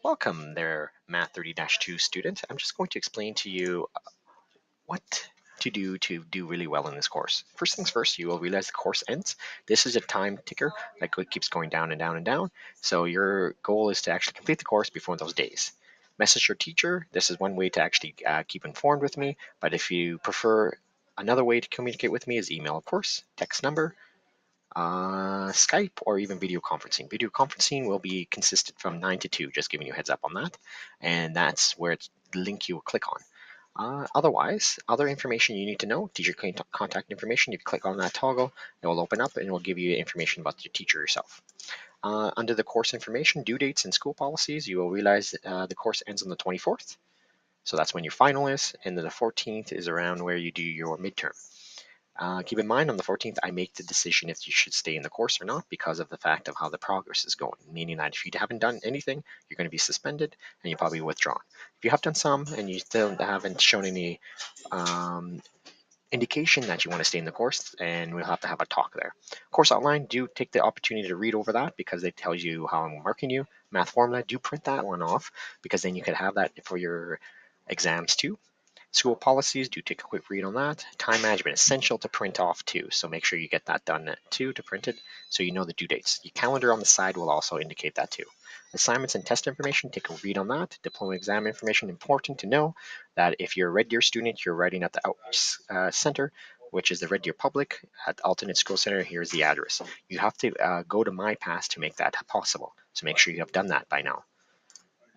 Welcome there, Math 30-2 student. I'm just going to explain to you what to do really well in this course. First things first, you will realize the course ends. This is a time ticker that keeps going down and down and down. So your goal is to actually complete the course before those days. Message your teacher. This is one way to actually keep informed with me. But if you prefer another way to communicate with me is email, of course, text number, Skype, or even video conferencing. Video conferencing will be consistent from 9 to 2, just giving you a heads up on that. And that's where it's the link you will click on. Otherwise, other information you need to know, teacher contact information, you click on that toggle, it will open up and it will give you information about your teacher yourself. Under the course information, due dates, and school policies, you will realize the course ends on the 24th. So that's when your final is, and then the 14th is around where you do your midterm. Keep in mind on the 14th, I make the decision if you should stay in the course or not because of the fact of how the progress is going, meaning that if you haven't done anything, you're going to be suspended and you'll probably withdrawn. If you have done some and you still haven't shown any indication that you want to stay in the course, and we'll have to have a talk there. Course outline, do take the opportunity to read over that because it tells you how I'm marking you. Math formula, do print that one off because then you could have that for your exams too. School policies, do take a quick read on that. Time management, essential to print off too, so make sure you get that done too to print it so you know the due dates. Your calendar on the side will also indicate that too. Assignments and test information, take a read on that. Diploma exam information, important to know that if you're a Red Deer student, you're writing at the Outreach Center, which is the Red Deer Public at Alternate School Center. Here's the address. You have to go to MyPass to make that possible, so make sure you have done that by now.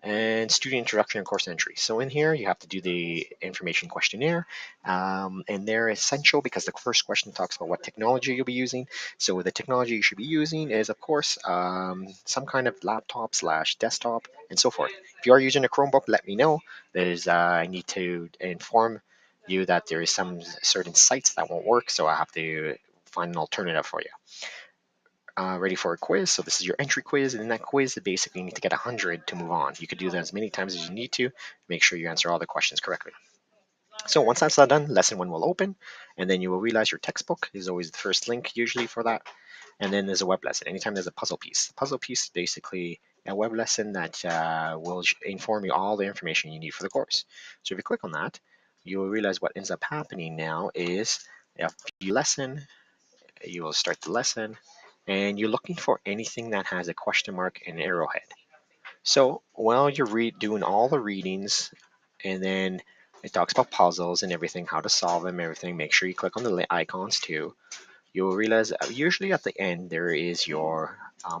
And student introduction and course entry. So in here, you have to do the information questionnaire, and they're essential because the first question talks about what technology you'll be using. So the technology you should be using is, of course, some kind of laptop / desktop and so forth. If you are using a Chromebook, let me know. That is, I need to inform you that there is some certain sites that won't work, so I have to find an alternative for you. Ready for a quiz. So this is your entry quiz, and in that quiz, basically you need to get 100 to move on. You could do that as many times as you need to make sure you answer all the questions correctly. So once that's all done, lesson one will open, and then you will realize your textbook is always the first link usually for that. And then there's a web lesson. Anytime there's a puzzle piece. The puzzle piece is basically a web lesson that will inform you all the information you need for the course. So if you click on that, you will realize what ends up happening now is if you lesson, you will start the lesson, and you're looking for anything that has a question mark and an arrowhead. So while you're doing all the readings, and then it talks about puzzles and everything, how to solve them, everything, make sure you click on the icons too. You'll realize usually at the end there is your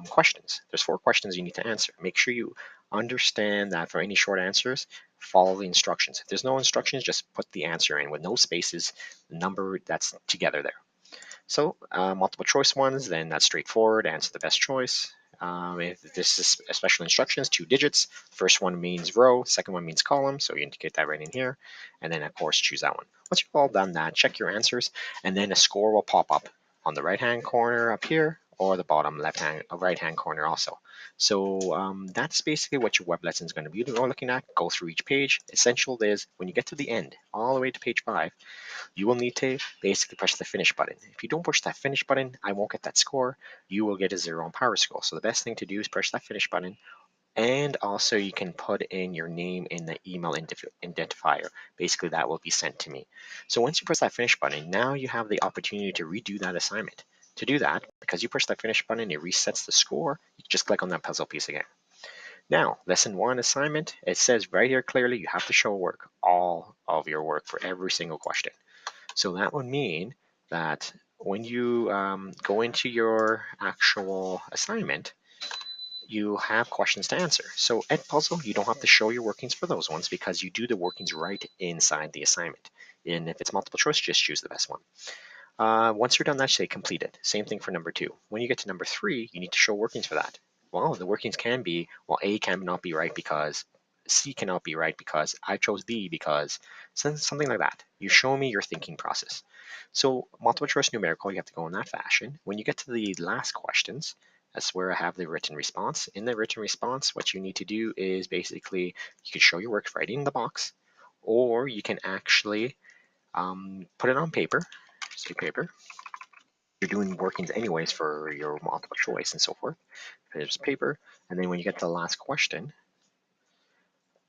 questions. There's 4 questions you need to answer. Make sure you understand that for any short answers, follow the instructions. If there's no instructions, just put the answer in with no spaces, the number that's together there. So multiple choice ones, then that's straightforward, answer the best choice. If this is special instructions, 2 digits. First one means row, second one means column, so you indicate that right in here. And then of course choose that one. Once you've all done that, check your answers, and then a score will pop up on the right-hand corner up here, or the bottom right-hand corner also. So that's basically what your web lesson is going to be looking at. Go through each page. Essential is when you get to the end, all the way to page 5, you will need to basically push the finish button. If you don't push that finish button, I won't get that score. You will get a 0 on PowerSchool. So the best thing to do is push that finish button. And also you can put in your name in the email identifier. Basically that will be sent to me. So once you press that finish button, now you have the opportunity to redo that assignment. To do that, because you push that finish button, it resets the score. You just click on that puzzle piece again. Now, lesson 1 assignment, it says right here clearly you have to show work, all of your work for every single question. So that would mean that when you go into your actual assignment, you have questions to answer. So Edpuzzle, you don't have to show your workings for those ones because you do the workings right inside the assignment. And if it's multiple choice, just choose the best one. Once you're done that, say completed. Same thing for number 2. When you get to number 3, you need to show workings for that. Well, the workings can be, well, A cannot be right because C cannot be right because I chose B because something like that. You show me your thinking process. So multiple choice numerical, you have to go in that fashion. When you get to the last questions, that's where I have the written response. In the written response, what you need to do is basically you can show your work right in the box, or you can actually put it on paper, just paper. You're doing workings anyways for your multiple choice and so forth. There's paper, and then when you get to the last question,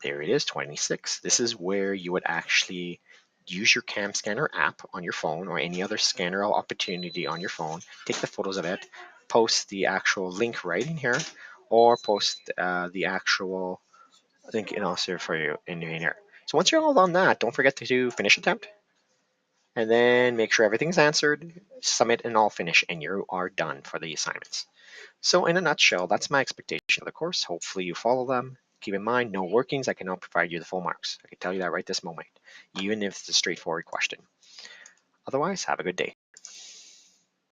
There it is, 26. This is where you would actually use your Cam Scanner app on your phone or any other scanner opportunity on your phone. Take the photos of it, post the actual link right in here, or post the actual link in also for you in here. So once you're all done that, don't forget to do finish attempt, and then make sure everything's answered, submit, and all finish, and you are done for the assignments. So in a nutshell, that's my expectation of the course. Hopefully you follow them. Keep in mind, no workings. I cannot provide you the full marks. I can tell you that right this moment, even if it's a straightforward question. Otherwise, have a good day.